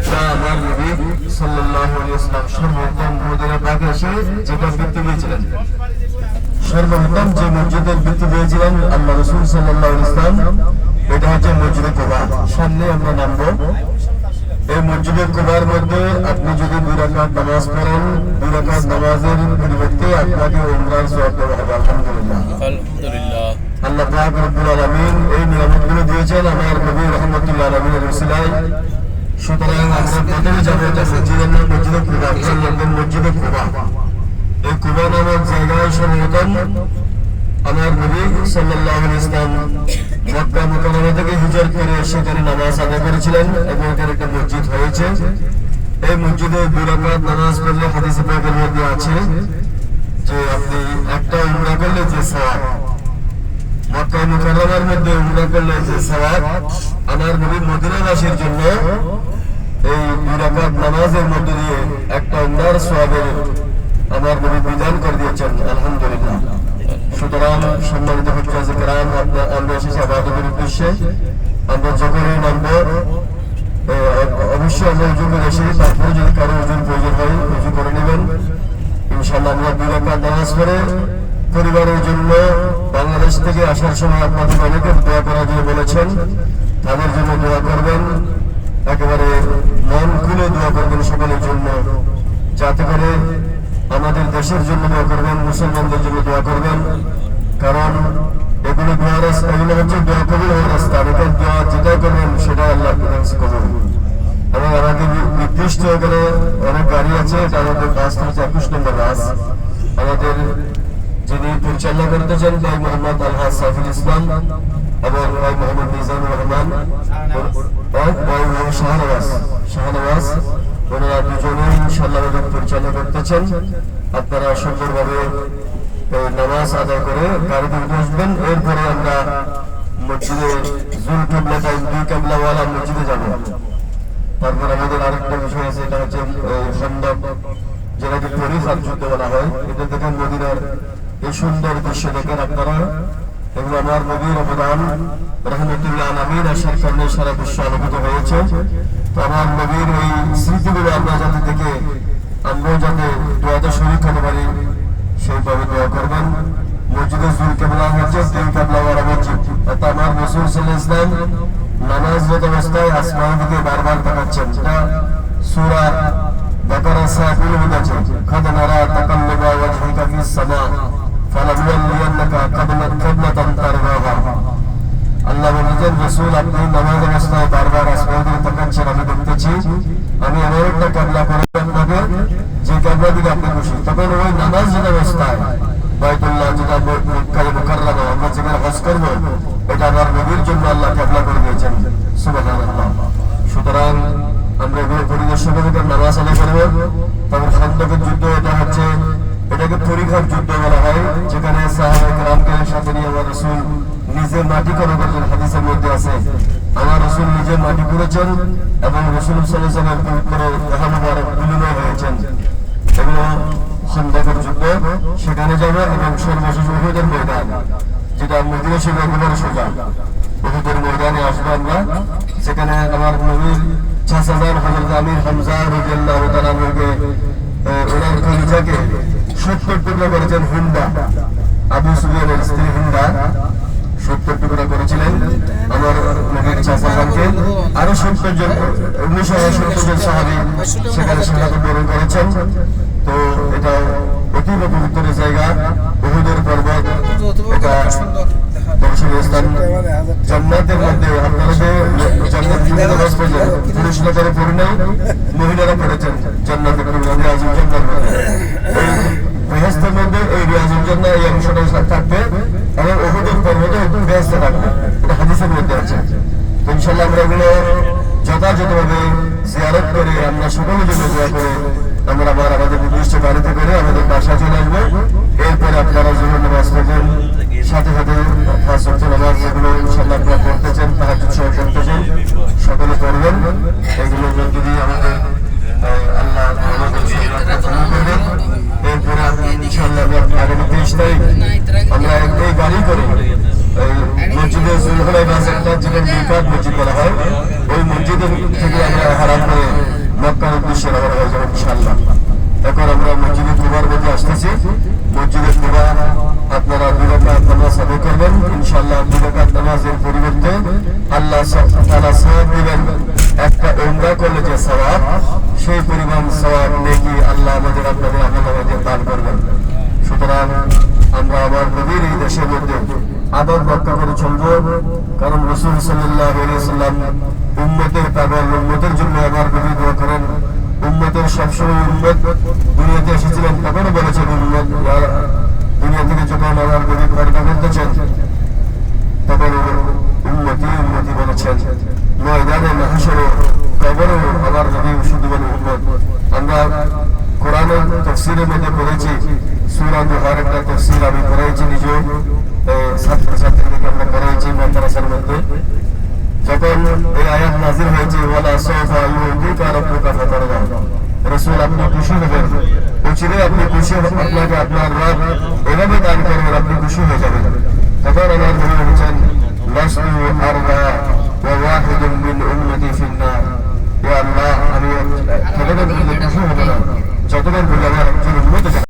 যেটা আমার নবী সাল্লাল্লাহু আলাইহি ওয়াসাল্লাম সর্বোত্তম মদিনা পাকে এসে যেটা বৃত্তি দিয়েছিলেন, সর্বোত্তম যে মসজিদের বৃত্তি দিয়েছিলেন আল্লাহ রাসূল সাল্লাল্লাহু আলাইহি ওয়াসাল্লাম, এটা হচ্ছে মসজিদে কুবা। সামনে আমরা নামবো। এই মসজিদে কুবার মধ্যে আপনি যদি 2 রাকাত নামাজ পড়েন, 2 রাকাত নামাজের পরিবর্তে আপনাকে উমরার সওয়াব দেওয়া হবে। আলহামদুলিল্লাহ, আলহামদুলিল্লাহ। আল্লাহ পাক রব্বুল আলামিন এই নিয়ামতগুলো দিয়েছেন আমার নবী রাহমাতুল্লাহ আলাইহির ওসিলায়। সুতরাং আমরা প্রথমে যাবো এটা মসজিদের নাম মসজিদে কুবা, মসজিদে কুবা। এই কুবা নামক জায়গায় সর্বপ্রথম আমার নবী সাল্লাল্লাহু আলাইহি ওয়াসাল্লাম মক্কা মুকাররমা থেকে হিজরত করে সেখানে নামাজ আদায় করেছিলেন এবং এখানে একটা মসজিদ হয়েছে। এই মসজিদে 2 রাকাত নামাজ পড়লে হাদিসে পাকের মধ্যে আছে যে আপনি একটা উমরা করলে যে সওয়াব, মক্কা মুকাররমার মধ্যে উমরা করলে যে সওয়াব, আমার নবী মদিনাবাসীর জন্য এই 2 রাকাত নামাজের মধ্যে দিয়ে একটা উমরার সওয়াবের আমার নবী বিধান করে দিয়েছেন। আলহামদুলিল্লাহ। সুতরাং সম্মানিত হুজুরায়ে কেরাম, আমরা এসেছি ইবাদতের উদ্দেশ্যে। আমরা যখনই নামবো অবশ্যই আমরা উযু করে এসে, তারপরে যদি কারো উযুর প্রয়োজন হয় উযু করে নেবেন। ইনশাআল্লাহ আমরা 2 রাকাত নামাজ পড়ে পরিবারের জন্য বাংলাদেশ থেকে আসার সময় আপনাদের অনেকে দোয়া করা দিয়ে বলেছেন, তাদের জন্য দোয়া করবেন, একেবারে মন খুলে দোয়া করবেন সকলের জন্য, যাতে করে আমাদের দেশের জন্য দোয়া করবেন, মুসলমানদের জন্য দোয়া করবেন। কারণ এগুলো হচ্ছে দোয়া কবুল হওয়ার রাস্তা। আমাদের দোয়া যেটা করবেন সেটা আল্লাহ কবুল। এবং আমাদের নির্দিষ্ট এখানে অনেক গাড়ি আছে, এটা আমাদের বাস হচ্ছে 21 নম্বর বাস। আমাদের যিনি পরিচালনা করতেছেন ভাই মোহাম্মদ আলহাজ সাইফুল ইসলাম এবং ভাই মোহাম্মদ মিজানুর রহমান, ভাই শাহনওয়াজ, ওনারা দুজনেই ইনশাআল্লাহ আমাদের পরিচালনা করতেছেন। আপনারা সুন্দরভাবে নামাজ আদায় করে গাড়িতে উঠে আসবেন। এরপরে আমরা মসজিদে জুল কিবলাতাইন 2 কিবলাওয়ালা মসজিদে যাব। তারপর আমাদের আরেকটা বিষয় আছে, এটা হচ্ছে খন্দক, যেটাকে পরিখার যুদ্ধ বলা হয়। এটা দেখেন মদিনার এই সুন্দর দৃশ্য দেখেন আপনারা। এগুলো আমার নবীর অবদান রাহমাতুল্লাহ আলামিন আসার কারণে সারা বিশ্ব আলোকিত হয়েছে। তো আমার নবীর এই স্মৃতিগুলো আমরা যাতে দেখে আমরাও যাতে দোয়াতে শরীক হতে পারি সেইভাবে দোয়া করবেন। মসজিদে জুল কিবলা হচ্ছে 3 কিবলাওয়ালা মসজিদ। অর্থাৎ আমার রাসূল সাল্লাল্লাহু আলাইহি ওয়াসাল্লাম নামাজরত অবস্থায় আসমানের দিকে বারবার তাকাচ্ছেন। এটা সূরা বাকারা 7 মধ্যে আছে, কাদ নারা তাকাল্লুবা ওয়াজহিকা ফিস সামা ফালানুওয়াল্লিয়ান্নাকা কিবলাতান তারদাহা। আল্লাহ বলেছেন, রাসূল আপনি নামাজ অবস্থায় বারবার আসমানের দিকে তাকাচ্ছেন, আমি দেখতেছি। আমি এমন একটা কিবলা করে আপনাকে যে কিবলা দিকে আপনি খুশি। তখন ওই নামাজরত অবস্থায় বাইতুল্লাহ, যেটা মক্কায়ে মুকাররমা, আমরা যেখানে হজ করব, এটা আমার নবীর জন্য আল্লাহ কিবলা করে দিয়েছেন। সুবহানাল্লাহ। সুতরাং আমরা এগুলো পরিদর্শন করে নামাজ আদায় করব। তারপর খন্দকের যুদ্ধ, এটা হচ্ছে এটাকে পরীক্ষার যুদ্ধ বলা হয়, যেখানে সাহাবায়ে কেরামকে সাথে নিয়ে আমার রাসূল নিজে মাটি খনন করেছেন। হাদিসের মধ্যে আছে আমার রাসূল নিজে মাটি করেছেন এবং রাসূল সাল্লাল্লাহু আলাইহি ওয়াসাল্লামের পবিত্র দেহ মোবারক বিনিময় হয়েছেন। এগুলো খন্দকের যুদ্ধ, সেখানে যাবে। এবং সর্বশেষ উহুদের ময়দান, যেটা মদিনা শরীফের একেবারে সোজা, উহুদের ময়দানে আসবো আমরা, যেখানে আমার নবীর চাচা হযরত আমির হামজা রাদিয়াল্লাহু তাআলা আনহুকে ওনার কলিজাকে 70 টুকরা করেছেন হিন্দা, আবু সুফিয়ানের স্ত্রী হিন্দা 70 টুকরা করেছিলেন আমার নবীর চাচা জানকে। আরো 70 জন 1970 জন সাহাবী সেখানে শাহাদাত বরণ করেছেন। তো এটা অতীব পবিত্র জায়গা, উহুদের পর্বত, এটা দর্শনীয় স্থান। জান্নাতের মধ্যে আপনারা যে জান্নাতের নামাজ পড়লেন, পুরুষরা করে পড়ে নাই, মহিলারা পড়েছেন জান্নাতের রিয়াজুল জান্নাতের মধ্যে। এই বেহেশতের মধ্যে এই রিয়াজুল জান্নাহ এই অংশটা থাকবে এবং উহুদের পর্বতে বেহেশতে থাকবে, এটা হাদিসের মধ্যে আছে। তো ইনশাআল্লাহ আমরা এগুলো যথাযথভাবে জিয়ারত করে আমরা সকলের জন্য দোয়া করে আমরা আমাদের নির্দিষ্ট গাড়িতে করে আমাদের বাসায় চলে আসবো। এরপরে আপনারা যখন নামাজ পড়বেন, সাথে সাথে 5 ওয়াক্ত নামাজ যেগুলো ইনশাআল্লাহ আপনারা পড়তেছেন, তাহাজ্জুদ সহ পড়তেছেন, সকলে পড়বেন। এগুলো যদি আমাদের আল্লাহ আমাদের এরপরে ইনশাআল্লাহ আগামী 23 তারিখ আমরা এই গাড়ি করে মসজিদে জুলহুলাইফা সেন্টার, যেটা মিকাত মসজিদ বলা হয়, ওই মসজিদের থেকে আমরা হারাম করে ইনশাআল্লাহ। এখন আমরা মসজিদে কুবার মধ্যে আসতেছি। মসজিদে কুবা আপনারা 2 রাকাত নামাজ আদায় করবেন ইনশাআল্লাহ। 2 রাকাত নামাজের পরিবর্তে আল্লাহ তাআলা সওয়াব দিবেন। একটা উমরা করলে যে সওয়াব, সেই পরিমাণ সওয়াব নেকি আল্লাহ আমাদের আপনাদের আমলে দান করবেন। সুতরাং আমরা আমার নবীর এই দেশের মধ্যে আদব রক্ষা করে চলবো, কারণ রাসূল সাল্লাল্লাহু আলাইহি ওয়াসাল্লাম উম্মতের পাগল, উম্মতের জন্য আমার নবী দোয়া করেন। উম্মতের সবসময় উম্মত দুনিয়াতে এসেছিলেন, তখনও বলেছেন উম্মত, দুনিয়া থেকে যখন আমার নবী পর্দা করতেছেন তখন উম্মতি উম্মতি বলেছেন। ময়দানে মাহশরে কবরে আমার নবী শুধু বলে উম্মত। আমরা কোরআনের তাফসীরের মধ্যে পড়েছি, সূরা দুহার একটা তাফসীর আমি পড়াইছি নিজেও, ছাত্রছাত্রীদেরকে আমরা পড়াইছি মাদ্রাসার মধ্যে। যখন এই আয়াত নাযিল হয়েছে, ওয়ালা সাওফা ইউতিকা রাব্বুকা ফাতারদা, রাসূল আপনি খুশি হবেন, অচিরে আপনি খুশি, আপনাকে আপনার রব এভাবে দান করবেন, আপনি খুশি হয়ে যাবেন। তখন আমার